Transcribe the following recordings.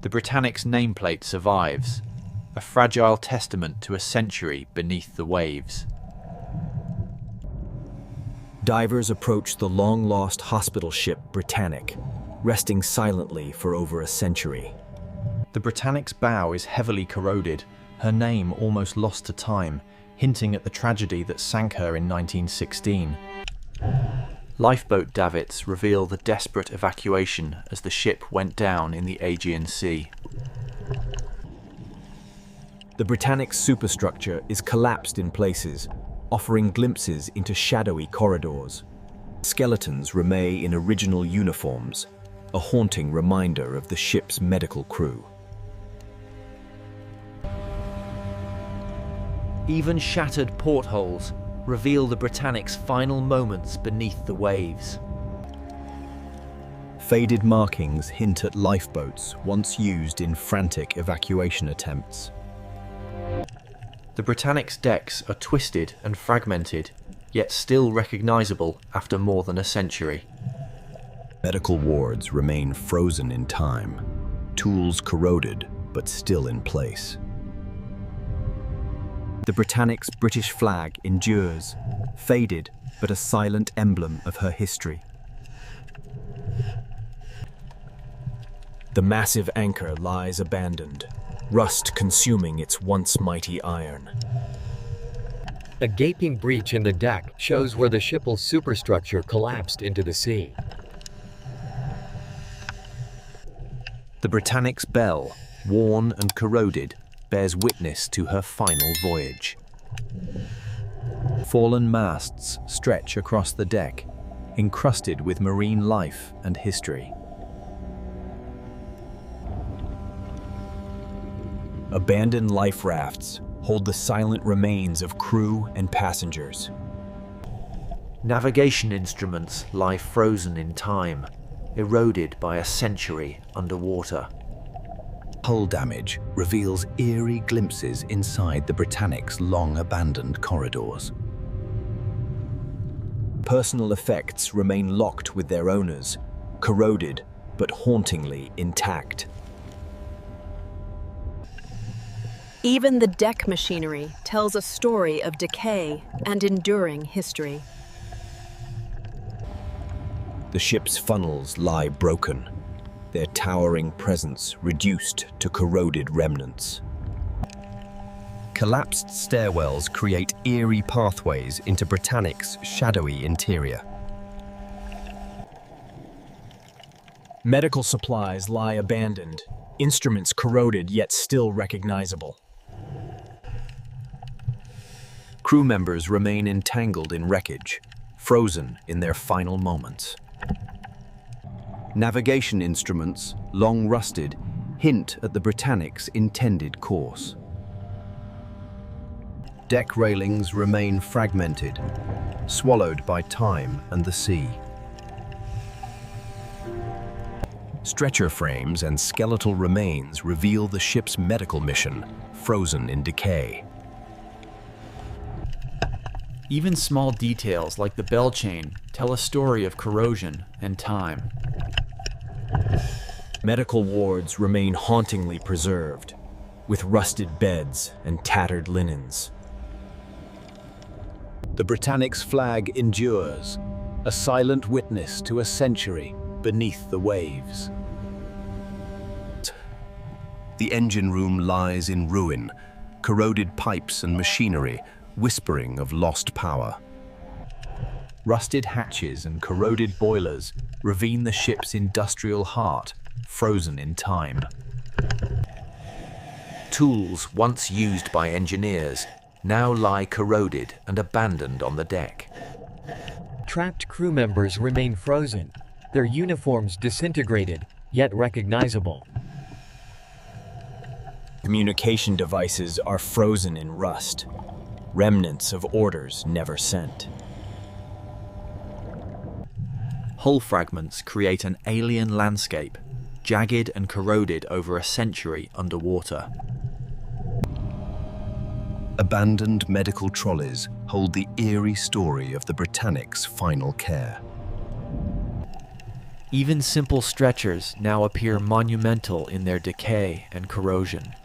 The Britannic's nameplate survives, a fragile testament to a century beneath the waves. Divers approach the long-lost hospital ship Britannic, resting silently for over a century. The Britannic's bow is heavily corroded, her name almost lost to time, hinting at the tragedy that sank her in 1916. Lifeboat davits reveal the desperate evacuation as the ship went down in the Aegean Sea. The Britannic's superstructure is collapsed in places, offering glimpses into shadowy corridors. Skeletons remain in original uniforms, a haunting reminder of the ship's medical crew. Even shattered portholes reveal the Britannic's final moments beneath the waves. Faded markings hint at lifeboats once used in frantic evacuation attempts. The Britannic's decks are twisted and fragmented, yet still recognizable after more than a century. Medical wards remain frozen in time, tools corroded but still in place. The Britannic's British flag endures, faded but a silent emblem of her history. The massive anchor lies abandoned, rust consuming its once mighty iron. A gaping breach in the deck shows where the ship's superstructure collapsed into the sea. The Britannic's bell, worn and corroded, bears witness to her final voyage. Fallen masts stretch across the deck, encrusted with marine life and history. Abandoned life rafts hold the silent remains of crew and passengers. Navigation instruments lie frozen in time, eroded by a century underwater. Hull damage reveals eerie glimpses inside the Britannic's long-abandoned corridors. Personal effects remain locked with their owners, corroded but hauntingly intact. Even the deck machinery tells a story of decay and enduring history. The ship's funnels lie broken, their towering presence reduced to corroded remnants. Collapsed stairwells create eerie pathways into Britannic's shadowy interior. Medical supplies lie abandoned, instruments corroded yet still recognizable. Crew members remain entangled in wreckage, frozen in their final moments. Navigation instruments, long rusted, hint at the Britannic's intended course. Deck railings remain fragmented, swallowed by time and the sea. Stretcher frames and skeletal remains reveal the ship's medical mission, frozen in decay. Even small details like the bell chain tell a story of corrosion and time. Medical wards remain hauntingly preserved, with rusted beds and tattered linens. The Britannic's flag endures, a silent witness to a century beneath the waves. The engine room lies in ruin, corroded pipes and machinery whispering of lost power. Rusted hatches and corroded boilers reveal the ship's industrial heart, frozen in time. Tools once used by engineers now lie corroded and abandoned on the deck. Trapped crew members remain frozen, their uniforms disintegrated, yet recognizable. Communication devices are frozen in rust, remnants of orders never sent. Hull fragments create an alien landscape, jagged and corroded over a century underwater. Abandoned medical trolleys hold the eerie story of the Britannic's final care. Even simple stretchers now appear monumental in their decay and corrosion.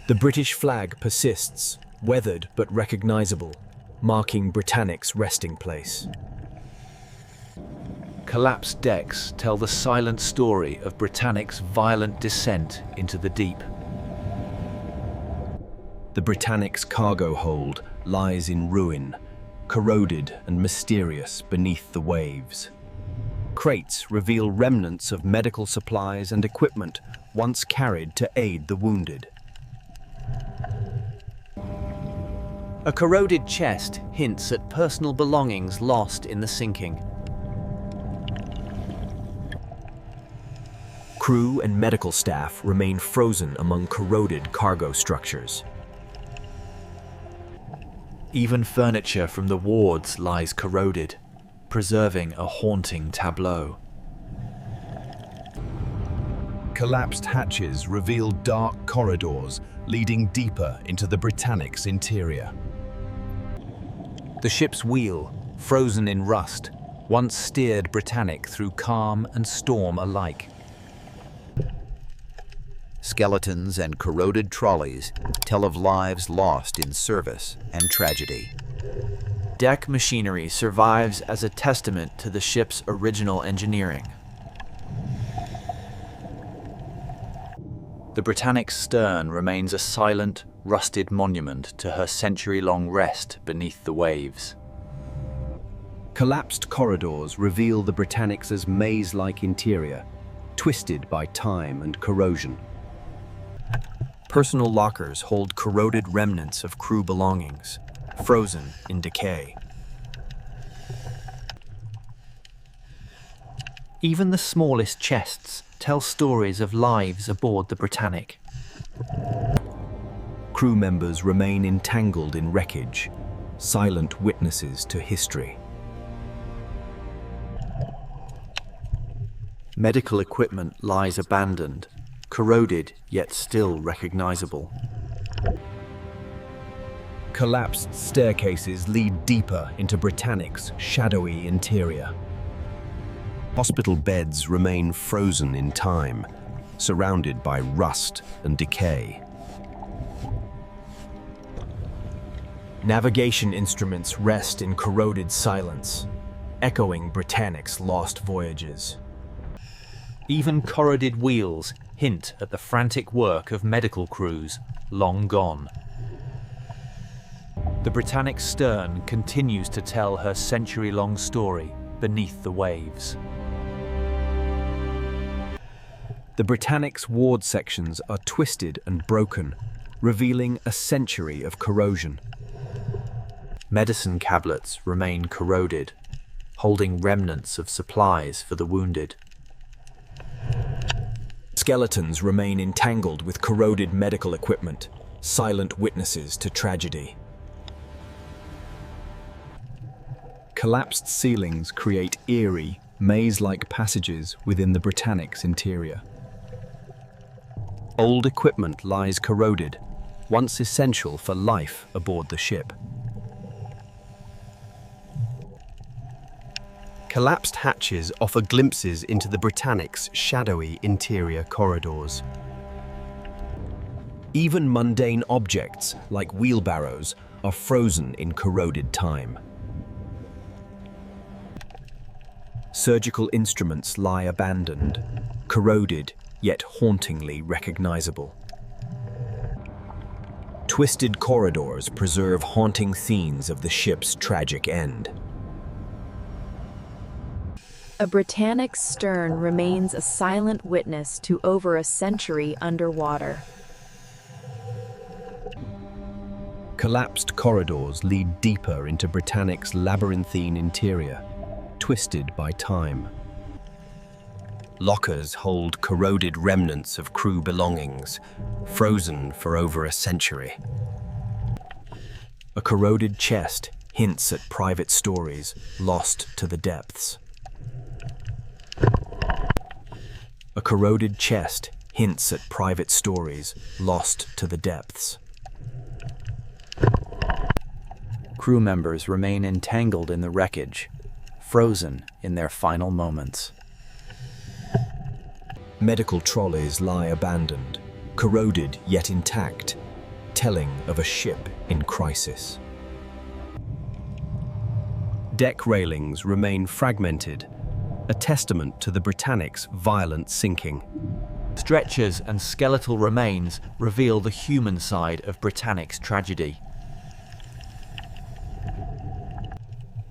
The British flag persists, weathered but recognizable, marking Britannic's resting place. Collapsed decks tell the silent story of Britannic's violent descent into the deep. The Britannic's cargo hold lies in ruin, corroded and mysterious beneath the waves. Crates reveal remnants of medical supplies and equipment once carried to aid the wounded. A corroded chest hints at personal belongings lost in the sinking. Crew and medical staff remain frozen among corroded cargo structures. Even furniture from the wards lies corroded, preserving a haunting tableau. Collapsed hatches reveal dark corridors leading deeper into the Britannic's interior. The ship's wheel, frozen in rust, once steered Britannic through calm and storm alike. Skeletons and corroded trolleys tell of lives lost in service and tragedy. Deck machinery survives as a testament to the ship's original engineering. The Britannic's stern remains a silent, rusted monument to her century-long rest beneath the waves. Collapsed corridors reveal the Britannic's maze-like interior, twisted by time and corrosion. Personal lockers hold corroded remnants of crew belongings, frozen in decay. Even the smallest chests tell stories of lives aboard the Britannic. Crew members remain entangled in wreckage, silent witnesses to history. Medical equipment lies abandoned, corroded yet still recognizable. Collapsed staircases lead deeper into Britannic's shadowy interior. Hospital beds remain frozen in time, surrounded by rust and decay. Navigation instruments rest in corroded silence, echoing Britannic's lost voyages. Even corroded wheels hint at the frantic work of medical crews long gone. The Britannic's stern continues to tell her century-long story beneath the waves. The Britannic's ward sections are twisted and broken, revealing a century of corrosion. Medicine tablets remain corroded, holding remnants of supplies for the wounded. Skeletons remain entangled with corroded medical equipment, silent witnesses to tragedy. Collapsed ceilings create eerie, maze-like passages within the Britannic's interior. Old equipment lies corroded, once essential for life aboard the ship. Collapsed hatches offer glimpses into the Britannic's shadowy interior corridors. Even mundane objects, like wheelbarrows, are frozen in corroded time. Surgical instruments lie abandoned, corroded yet hauntingly recognizable. Twisted corridors preserve haunting scenes of the ship's tragic end. A Britannic's stern remains a silent witness to over a century underwater. Collapsed corridors lead deeper into Britannic's labyrinthine interior, twisted by time. Lockers hold corroded remnants of crew belongings, frozen for over a century. A corroded chest hints at private stories lost to the depths. A corroded chest hints at private stories lost to the depths. Crew members remain entangled in the wreckage, frozen in their final moments. Medical trolleys lie abandoned, corroded yet intact, telling of a ship in crisis. Deck railings remain fragmented, a testament to the Britannic's violent sinking. Stretchers and skeletal remains reveal the human side of Britannic's tragedy.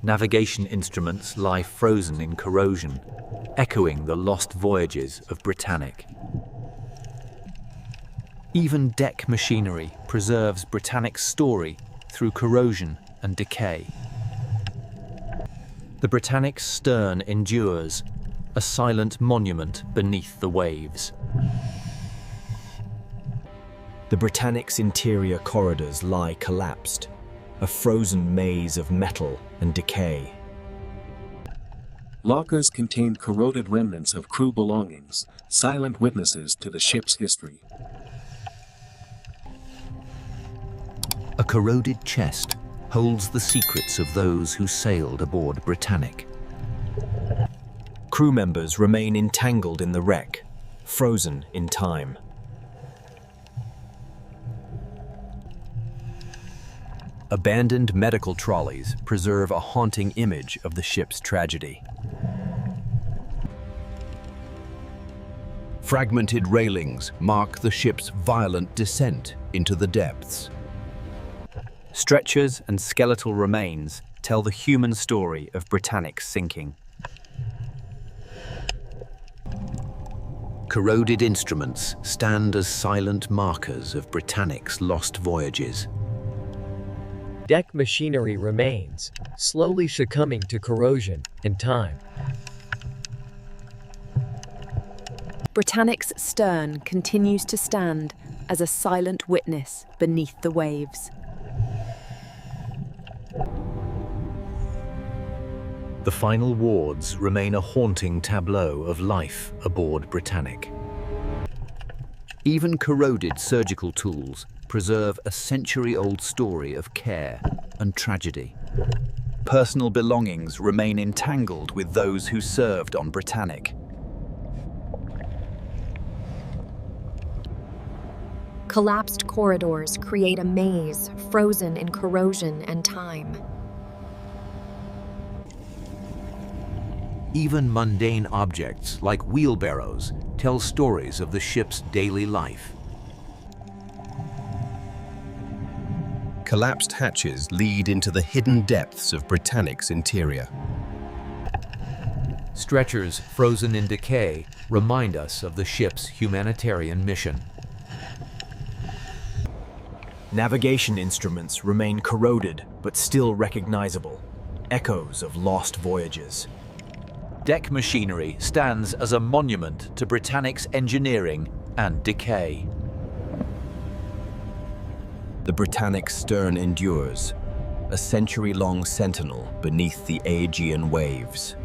Navigation instruments lie frozen in corrosion, echoing the lost voyages of Britannic. Even deck machinery preserves Britannic's story through corrosion and decay. The Britannic's stern endures, a silent monument beneath the waves. The Britannic's interior corridors lie collapsed, a frozen maze of metal and decay. Lockers contain corroded remnants of crew belongings, silent witnesses to the ship's history. A corroded chest holds the secrets of those who sailed aboard Britannic. Crew members remain entangled in the wreck, frozen in time. Abandoned medical trolleys preserve a haunting image of the ship's tragedy. Fragmented railings mark the ship's violent descent into the depths. Stretchers and skeletal remains tell the human story of Britannic's sinking. Corroded instruments stand as silent markers of Britannic's lost voyages. Deck machinery remains, slowly succumbing to corrosion and time. Britannic's stern continues to stand as a silent witness beneath the waves. The final wards remain a haunting tableau of life aboard Britannic. Even corroded surgical tools preserve a century-old story of care and tragedy. Personal belongings remain entangled with those who served on Britannic. Collapsed corridors create a maze frozen in corrosion and time. Even mundane objects like wheelbarrows tell stories of the ship's daily life. Collapsed hatches lead into the hidden depths of Britannic's interior. Stretchers frozen in decay remind us of the ship's humanitarian mission. Navigation instruments remain corroded but still recognizable, echoes of lost voyages. Deck machinery stands as a monument to Britannic's engineering and decay. The Britannic's stern endures, a century-long sentinel beneath the Aegean waves.